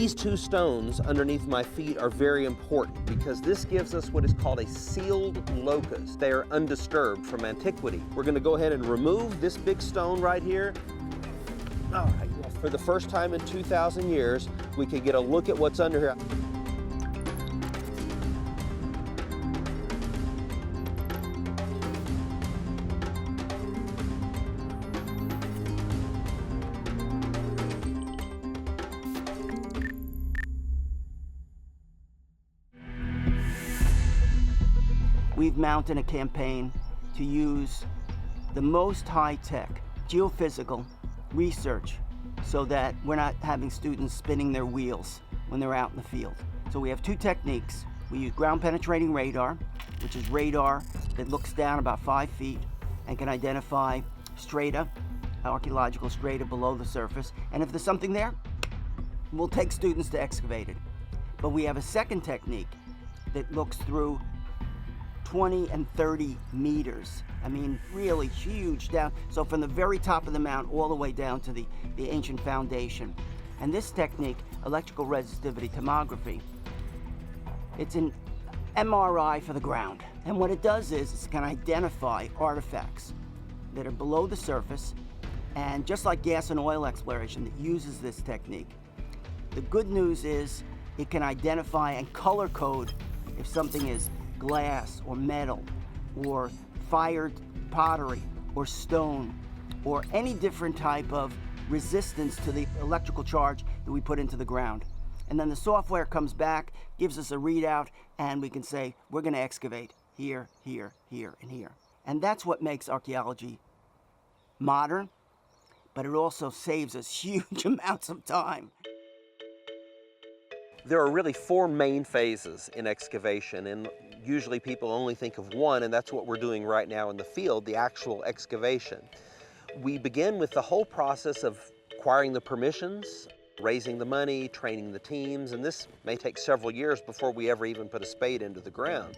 These two stones underneath my feet are very important because this gives us what is called a sealed locus. They are undisturbed from antiquity. We're going to go ahead and remove this big stone right here. All right, well, for the first time in 2,000 years, we can get a look at what's under here. We've mounted a campaign to use the most high-tech geophysical research so that we're not having students spinning their wheels when they're out in the field. So we have two techniques. We use ground-penetrating radar, which is radar that looks down about 5 feet and can identify strata, archaeological strata below the surface. And if there's something there, we'll take students to excavate it. But we have a second technique that looks through 20 and 30 meters. I mean, really huge down. So from the very top of the mount all the way down to the ancient foundation. And this technique, electrical resistivity tomography, it's an MRI for the ground. And what it does is it can identify artifacts that are below the surface. And just like gas and oil exploration that uses this technique, the good news is it can identify and color code if something is glass or metal or fired pottery or stone or any different type of resistance to the electrical charge that we put into the ground. And then the software comes back, gives us a readout, and we can say, we're going to excavate here, here, here, and here. And that's what makes archaeology modern, but it also saves us huge amounts of time. There are really four main phases in excavation, and usually people only think of one, and that's what we're doing right now in the field, the actual excavation. We begin with the whole process of acquiring the permissions, raising the money, training the teams, and this may take several years before we ever even put a spade into the ground.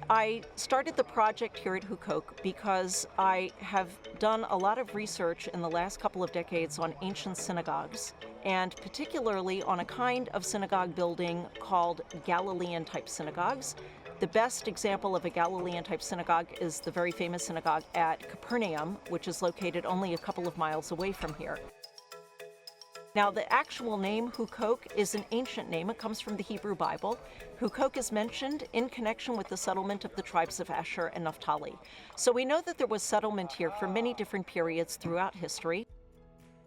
I started the project here at Hukok because I have done a lot of research in the last couple of decades on ancient synagogues, and particularly on a kind of synagogue building called Galilean-type synagogues. The best example of a Galilean-type synagogue is the very famous synagogue at Capernaum, which is located only a couple of miles away from here. Now, the actual name Hukok is an ancient name. It comes from the Hebrew Bible. Hukok is mentioned in connection with the settlement of the tribes of Asher and Naphtali. So we know that there was settlement here for many different periods throughout history.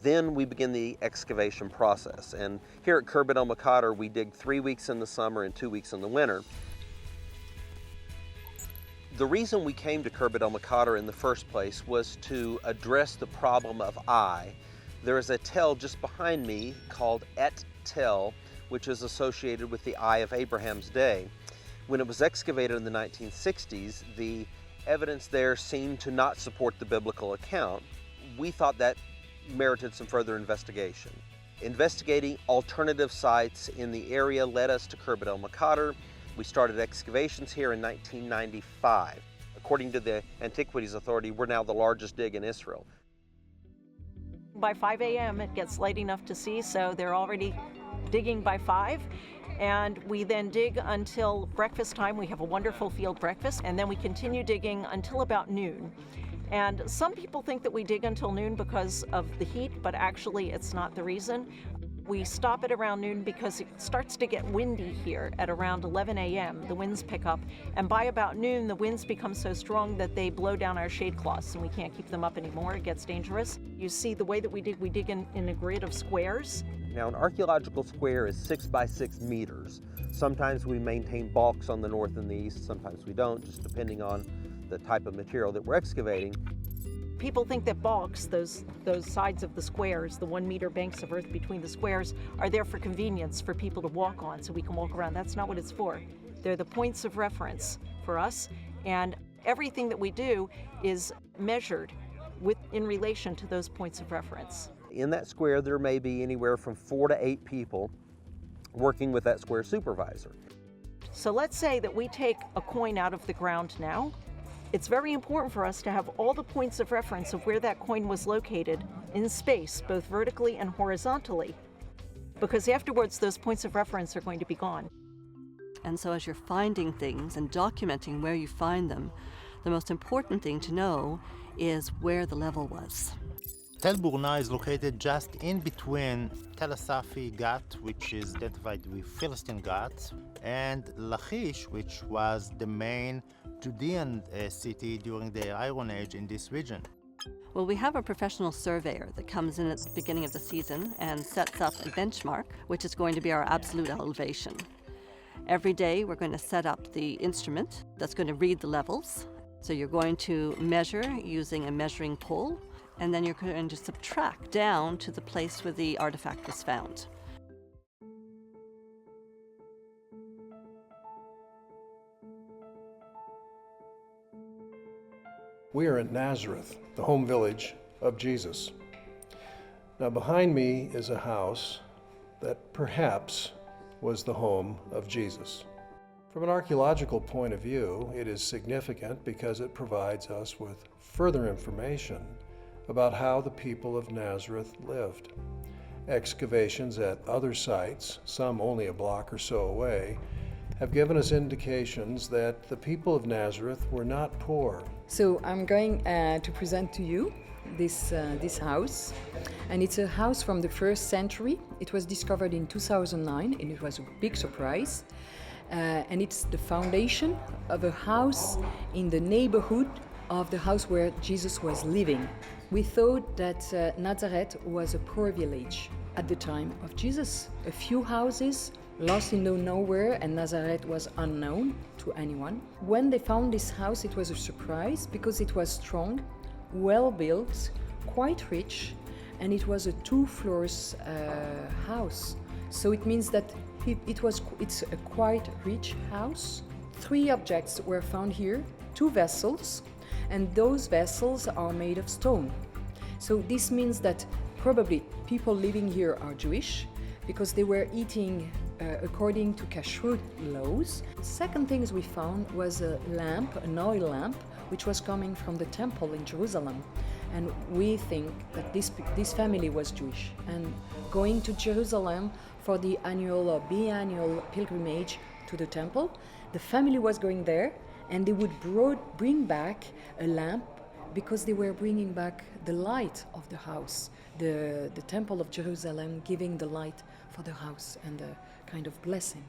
Then we begin the excavation process. And here at Khirbet el-Maqader, we dig 3 weeks in the summer and 2 weeks in the winter. The reason we came to Khirbet el-Maqader in the first place was to address the problem of eye. There is a tell just behind me called Et Tel, which is associated with the Eye of Abraham's Day. When it was excavated in the 1960s, the evidence there seemed to not support the biblical account. We thought that merited some further investigation. Investigating alternative sites in the area led us to Khirbet el-Maqader. We started excavations here in 1995. According to the Antiquities Authority, we're now the largest dig in Israel. By 5 a.m. it gets light enough to see, so they're already digging by 5. And we then dig until breakfast time. We have a wonderful field breakfast, and then we continue digging until about noon. And some people think that we dig until noon because of the heat, but actually it's not the reason. We stop at around noon because it starts to get windy here at around 11 a.m. The winds pick up, and by about noon, the winds become so strong that they blow down our shade cloths, and we can't keep them up anymore. It gets dangerous. You see the way that we dig in a grid of squares. Now, an archaeological square is 6 by 6 meters. Sometimes we maintain balks on the north and the east, sometimes we don't, just depending on the type of material that we're excavating. People think that balks, those sides of the squares, the 1 meter banks of earth between the squares, are there for convenience for people to walk on so we can walk around. That's not what it's for. They're the points of reference for us, and everything that we do is measured in relation to those points of reference. In that square, there may be anywhere from 4 to 8 people working with that square supervisor. So let's say that we take a coin out of the ground now, It's very important for us to have all the points of reference of where that coin was located in space, both vertically and horizontally, because afterwards those points of reference are going to be gone. And so as you're finding things and documenting where you find them, the most important thing to know is where the level was. Tel Burna is located just in between Tel Asafi Ghat, which is identified with Philistine Ghat, and Lachish, which was the main Judean city during the Iron Age in this region. Well, we have a professional surveyor that comes in at the beginning of the season and sets up a benchmark, which is going to be our absolute elevation. Every day we're going to set up the instrument that's going to read the levels. So you're going to measure using a measuring pole, and then you're going to subtract down to the place where the artifact was found. We are in Nazareth, the home village of Jesus. Now behind me is a house that perhaps was the home of Jesus. From an archaeological point of view, it is significant because it provides us with further information about how the people of Nazareth lived. Excavations at other sites, some only a block or so away, have given us indications that the people of Nazareth were not poor. So I'm going to present to you this house, and it's a house from the 1st century. It was discovered in 2009, and it was a big surprise. And it's the foundation of a house in the neighborhood of the house where Jesus was living. We thought that Nazareth was a poor village at the time of Jesus. A few houses lost in the nowhere, and Nazareth was unknown to anyone. When they found this house, it was a surprise because it was strong, well built, quite rich, and it was a 2 floors house. So it means that it's a quite rich house. 3 objects were found here, 2 vessels, and those vessels are made of stone. So this means that probably people living here are Jewish because they were eating according to kashrut laws. The second things we found was a lamp, an oil lamp, which was coming from the temple in Jerusalem. And we think that this family was Jewish and going to Jerusalem for the annual or biannual pilgrimage to the temple. The family was going there, and they would bring back a lamp because they were bringing back the light of the house, the temple of Jerusalem giving the light for the house and a kind of blessing.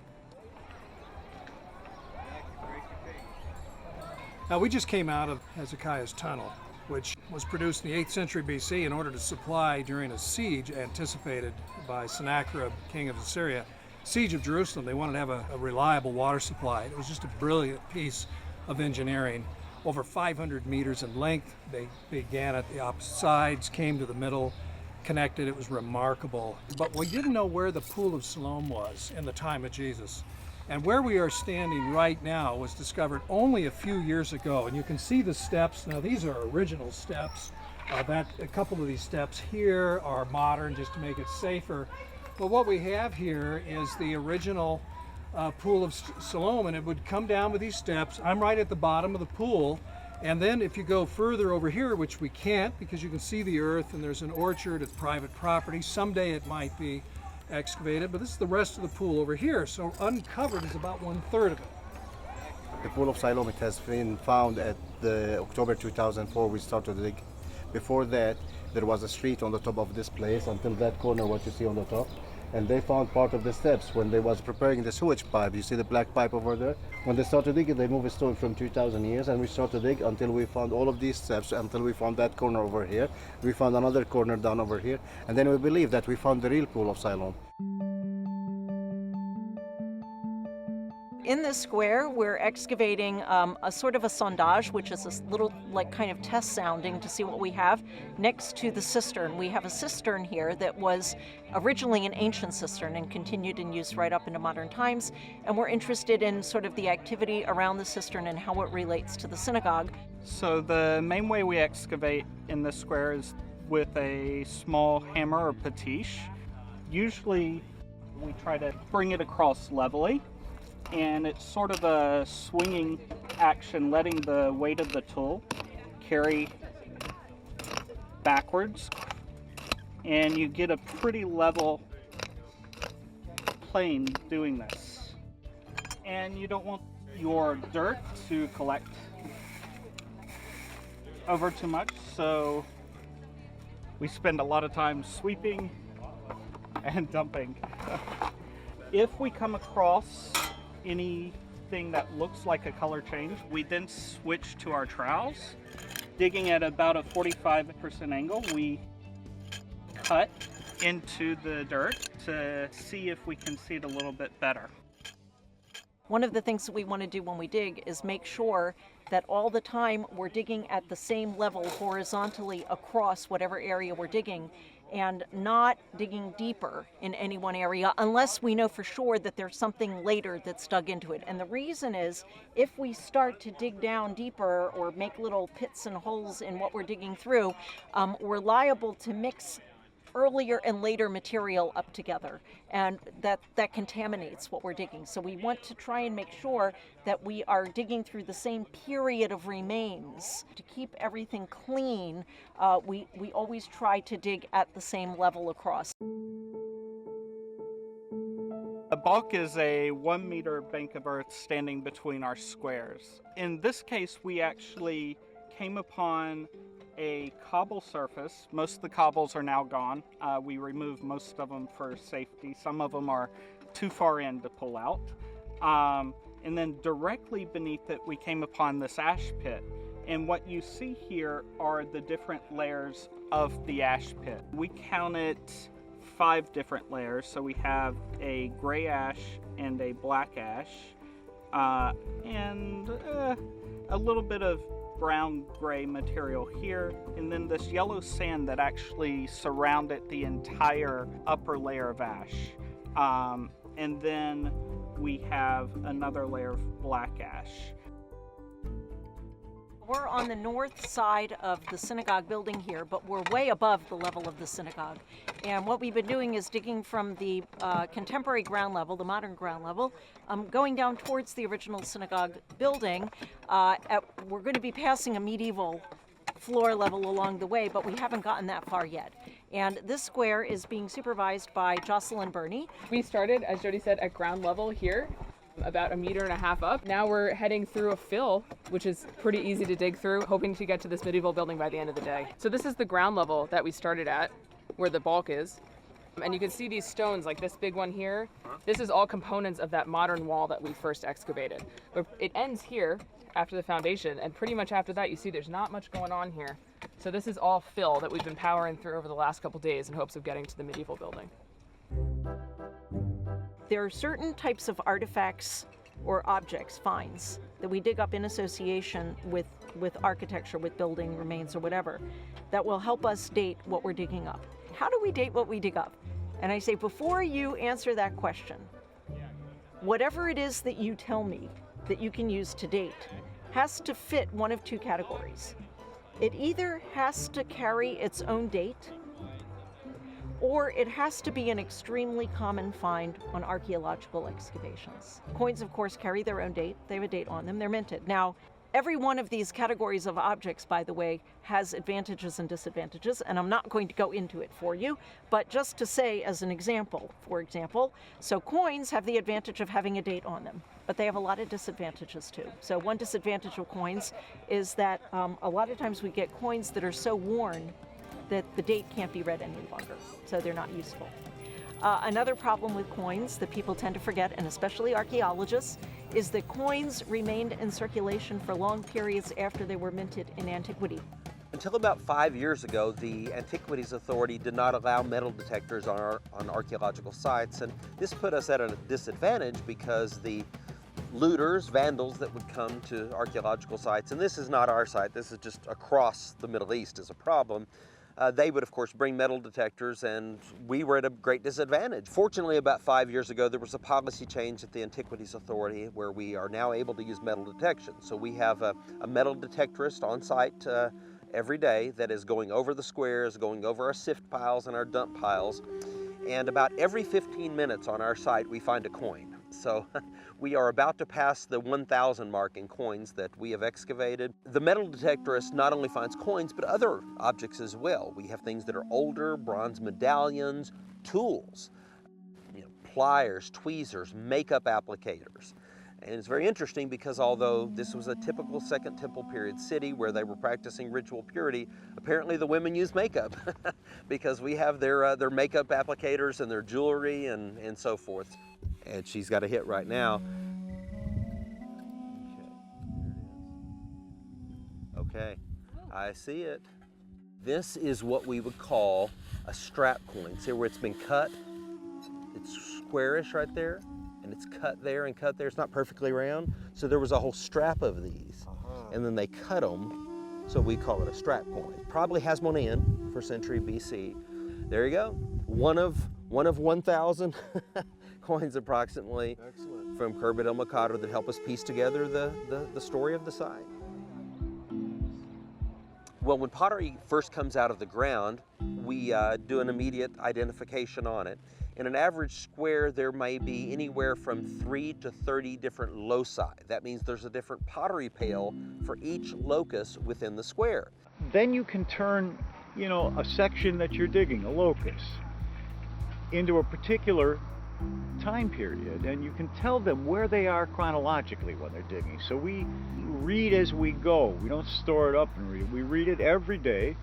Now, we just came out of Hezekiah's tunnel, which was produced in the 8th century BC in order to supply during a siege anticipated by Sennacherib, king of Assyria. Siege of Jerusalem, they wanted to have a reliable water supply. It was just a brilliant piece of engineering. Over 500 meters in length. They began at the opposite sides, came to the middle, connected. It was remarkable. But we didn't know where the Pool of Siloam was in the time of Jesus. And where we are standing right now was discovered only a few years ago. And you can see the steps. Now, these are original steps. A couple of these steps here are modern just to make it safer. But what we have here is the original Pool of Siloam, and it would come down with these steps. I'm right at the bottom of the pool, and then if you go further over here, which we can't because you can see the earth and there's an orchard, it's private property. Someday it might be excavated, but this is the rest of the pool over here, so uncovered is about 1/3 of it. The Pool of Siloam, it has been found at the October 2004 we started to dig. Before that, there was a street on the top of this place until that corner what you see on the top. And they found part of the steps when they was preparing the sewage pipe. You see the black pipe over there? When they started digging, they moved a stone from 2,000 years, and we started to dig until we found all of these steps, until we found that corner over here. We found another corner down over here, and then we believe that we found the real Pool of Siloam. In this square, we're excavating a sort of a sondage, which is this little like kind of test sounding to see what we have next to the cistern. We have a cistern here that was originally an ancient cistern and continued in use right up into modern times. And we're interested in sort of the activity around the cistern and how it relates to the synagogue. So the main way we excavate in this square is with a small hammer or patiche. Usually we try to bring it across levelly, and it's sort of a swinging action, letting the weight of the tool carry backwards, and you get a pretty level plane doing this. And you don't want your dirt to collect over too much, so we spend a lot of time sweeping and dumping. If we come across anything that looks like a color change, we then switch to our trowels. Digging at about a 45% angle, we cut into the dirt to see if we can see it a little bit better. One of the things that we want to do when we dig is make sure that all the time we're digging at the same level horizontally across whatever area we're digging, and not digging deeper in any one area unless we know for sure that there's something later that's dug into it. And the reason is, if we start to dig down deeper or make little pits and holes in what we're digging through, we're liable to mix earlier and later material up together, and that contaminates what we're digging. So we want to try and make sure that we are digging through the same period of remains. To keep everything clean, we always try to dig at the same level across. A balk is a 1 meter bank of earth standing between our squares. In this case, we actually came upon a cobble surface. Most of the cobbles are now gone. We removed most of them for safety. Some of them are too far in to pull out. And then directly beneath it, we came upon this ash pit. And what you see here are the different layers of the ash pit. We counted 5 different layers. So we have a gray ash and a black ash, and a little bit of brown gray material here, and then this yellow sand that actually surrounded the entire upper layer of ash. And then we have another layer of black ash. We're on the north side of the synagogue building here, but we're way above the level of the synagogue. And what we've been doing is digging from the contemporary ground level, the modern ground level, going down towards the original synagogue building. We're going to be passing a medieval floor level along the way, but we haven't gotten that far yet. And this square is being supervised by Jocelyn Burney. We started, as Jody said, at ground level here, about 1.5 meters up. Now we're heading through a fill, which is pretty easy to dig through, hoping to get to this medieval building by the end of the day. So this is the ground level that we started at, where the balk is. And you can see these stones, like this big one here. This is all components of that modern wall that we first excavated. But it ends here after the foundation, and pretty much after that you see there's not much going on here. So this is all fill that we've been powering through over the last couple days in hopes of getting to the medieval building. There are certain types of artifacts or objects, finds, that we dig up in association with architecture, with building remains or whatever, that will help us date what we're digging up. How do we date what we dig up? And I say, before you answer that question, whatever it is that you tell me that you can use to date has to fit one of 2 categories. It either has to carry its own date, or it has to be an extremely common find on archaeological excavations. Coins, of course, carry their own date. They have a date on them. They're minted. Now, every one of these categories of objects, by the way, has advantages and disadvantages, and I'm not going to go into it for you, but just to say as an example, for example, so coins have the advantage of having a date on them, but they have a lot of disadvantages too. So one disadvantage of coins is that a lot of times we get coins that are so worn that the date can't be read any longer, so they're not useful. Another problem with coins that people tend to forget, and especially archaeologists, is that coins remained in circulation for long periods after they were minted in antiquity. Until about 5 years ago, the Antiquities Authority did not allow metal detectors on archaeological sites, and this put us at a disadvantage because the looters, vandals that would come to archaeological sites, and this is not our site, this is just across the Middle East is a problem, they would, of course, bring metal detectors, and we were at a great disadvantage. Fortunately, about 5 years ago, there was a policy change at the Antiquities Authority where we are now able to use metal detection. So we have a metal detectorist on site every day that is going over the squares, going over our sift piles and our dump piles. And about every 15 minutes on our site, we find a coin. So we are about to pass the 1,000 mark in coins that we have excavated. The metal detectorist not only finds coins, but other objects as well. We have things that are older, bronze medallions, tools, pliers, tweezers, makeup applicators. And it's very interesting because although this was a typical Second Temple period city where they were practicing ritual purity, apparently the women use makeup because we have their makeup applicators and their jewelry and so forth. And she's got a hit right now. Okay, I see it. This is what we would call a strap coin. See where it's been cut? It's squarish right there, and it's cut there and cut there. It's not perfectly round, so there was a whole strap of these, and then they cut them, so we call it a strap coin. Probably has one in, 1st century BC. There you go. One of 1,000 coins approximately. Excellent. From Khirbet el-Maqader that help us piece together the story of the site. Well, when pottery first comes out of the ground, we do an immediate identification on it. In an average square, there may be anywhere from 3 to 30 different loci. That means there's a different pottery pail for each locus within the square. Then you can turn, a section that you're digging, a locus, into a particular time period, and you can tell them where they are chronologically when they're digging. So we read as we go. We don't store it up and read it. We read it every day.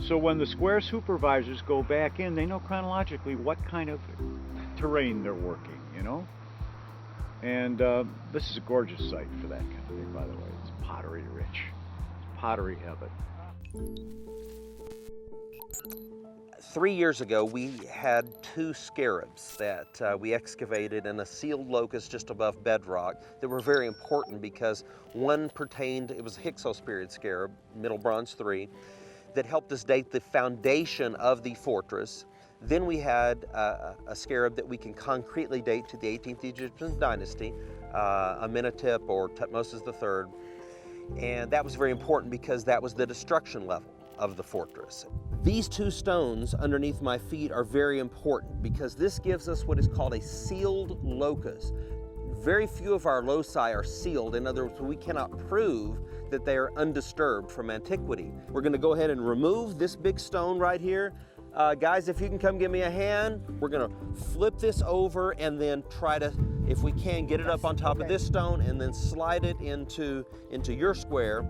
So when the square supervisors go back in, they know chronologically what kind of terrain they're working, And this is a gorgeous site for that kind of thing, by the way. It's pottery rich. It's pottery heaven. 3 years ago, we had 2 scarabs that we excavated in a sealed locus just above bedrock that were very important because one pertained, it was a Hyksos period scarab, Middle Bronze 3, that helped us date the foundation of the fortress. Then we had a scarab that we can concretely date to the 18th Egyptian dynasty, Amenhotep or Tutmosis III. And that was very important because that was the destruction level of the fortress. These 2 stones underneath my feet are very important because this gives us what is called a sealed locus. Very few of our loci are sealed. In other words, we cannot prove that they are undisturbed from antiquity. We're going to go ahead and remove this big stone right here. Guys, if you can come give me a hand, we're going to flip this over and then try to, if we can, get it up on top of this stone and then slide it into your square,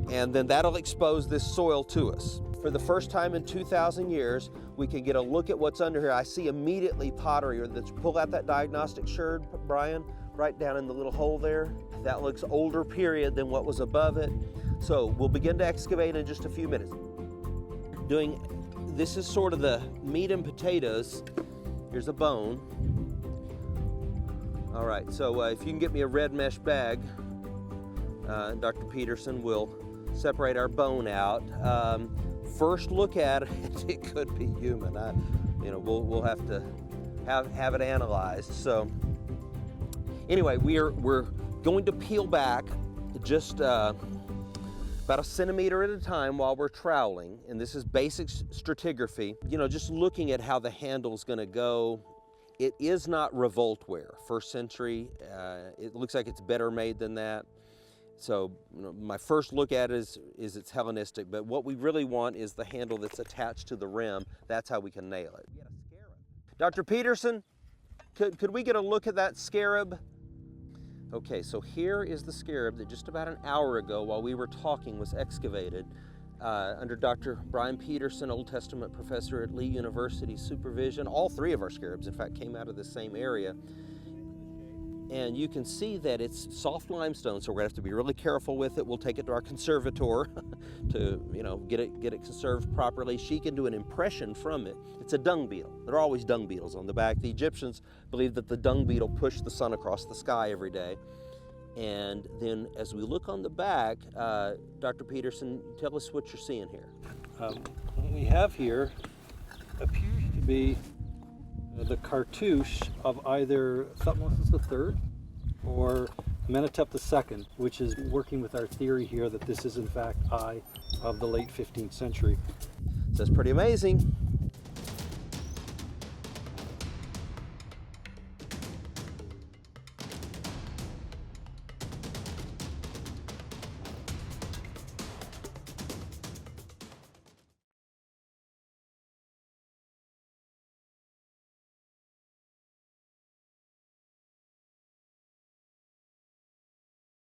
and then that'll expose this soil to us. For the first time in 2,000 years, we can get a look at what's under here. I see immediately pottery. Let's pull out that diagnostic sherd, Brian, right down in the little hole there. That looks older period than what was above it. So we'll begin to excavate in just a few minutes. This is sort of the meat and potatoes. Here's a bone. All right, so if you can get me a red mesh bag, Dr. Peterson will separate our bone out. First look at it, it could be human. We'll have to have it analyzed. So anyway, we're going to peel back just about a centimeter at a time while we're troweling, and this is basic stratigraphy. Just looking at how the handle's going to go. It is not revolt ware, 1st century. It looks like it's better made than that. So my first look at it is it's Hellenistic, but what we really want is the handle that's attached to the rim. That's how we can nail it. Dr. Peterson, could we get a look at that scarab? Okay, so here is the scarab that just about an hour ago while we were talking was excavated under Dr. Brian Peterson, Old Testament professor at Lee University supervision. All 3 of our scarabs, in fact, came out of the same area. And you can see that it's soft limestone, so we're gonna have to be really careful with it. We'll take it to our conservator to, get it conserved properly. She can do an impression from it. It's a dung beetle. There are always dung beetles on the back. The Egyptians believed that the dung beetle pushed the sun across the sky every day. And then as we look on the back, Dr. Peterson, tell us what you're seeing here. What we have here appears to be the cartouche of either Thutmose III or Amenhotep II, which is working with our theory here that this is in fact of the late 15th century. So that's pretty amazing.